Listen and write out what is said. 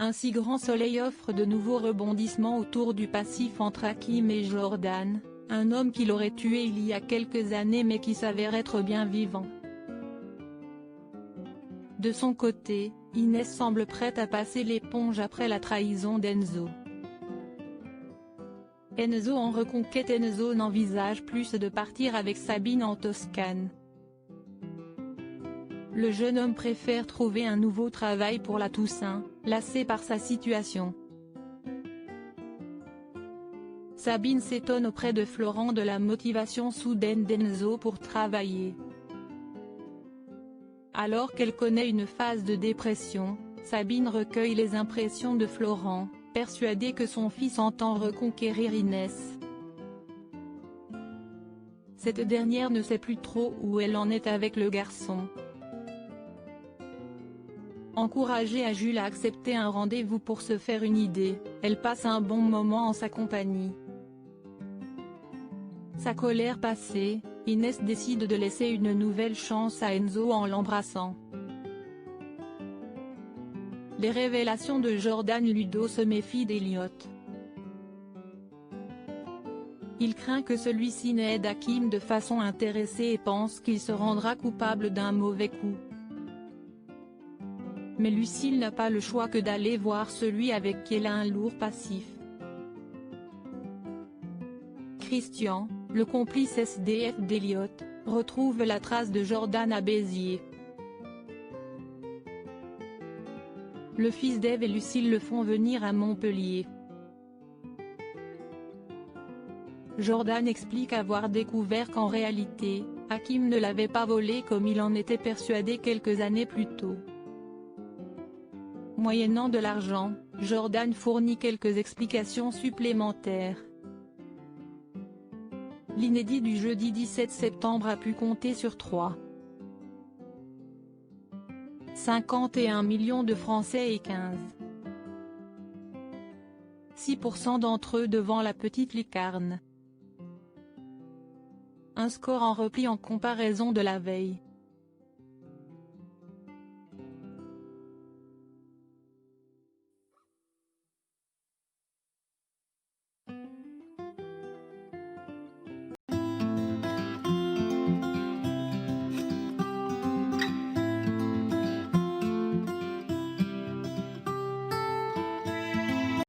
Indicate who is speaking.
Speaker 1: Un si grand soleil offre de nouveaux rebondissements autour du passif entre Hakim et Jordan, un homme qui l'aurait tué il y a quelques années mais qui s'avère être bien vivant. De son côté, Inès semble prête à passer l'éponge après la trahison d'Enzo. Enzo en reconquête. Enzo n'envisage plus de partir avec Sabine en Toscane. Le jeune homme préfère trouver un nouveau travail pour la Toussaint, lassé par sa situation. Sabine s'étonne auprès de Florent de la motivation soudaine d'Enzo pour travailler. Alors qu'elle connaît une phase de dépression, Sabine recueille les impressions de Florent, persuadée que son fils entend reconquérir Inès. Cette dernière ne sait plus trop où elle en est avec le garçon. Encouragée à Jules à accepter un rendez-vous pour se faire une idée, elle passe un bon moment en sa compagnie. Sa colère passée, Inès décide de laisser une nouvelle chance à Enzo en l'embrassant. Les révélations de Jordan. Ludo se méfie d'Elliot. Il craint que celui-ci n'aide Hakim de façon intéressée et pense qu'il se rendra coupable d'un mauvais coup. Mais Lucille n'a pas le choix que d'aller voir celui avec qui elle a un lourd passif. Christian, le complice SDF d'Elliot, retrouve la trace de Jordan à Béziers. Le fils d'Ève et Lucille le font venir à Montpellier. Jordan explique avoir découvert qu'en réalité, Hakim ne l'avait pas volé comme il en était persuadé quelques années plus tôt. Moyennant de l'argent, Jordan fournit quelques explications supplémentaires. L'inédit du jeudi 17 septembre a pu compter sur 51 millions de Français et 15,6% d'entre eux devant la petite lucarne. Un score en repli en comparaison de la veille.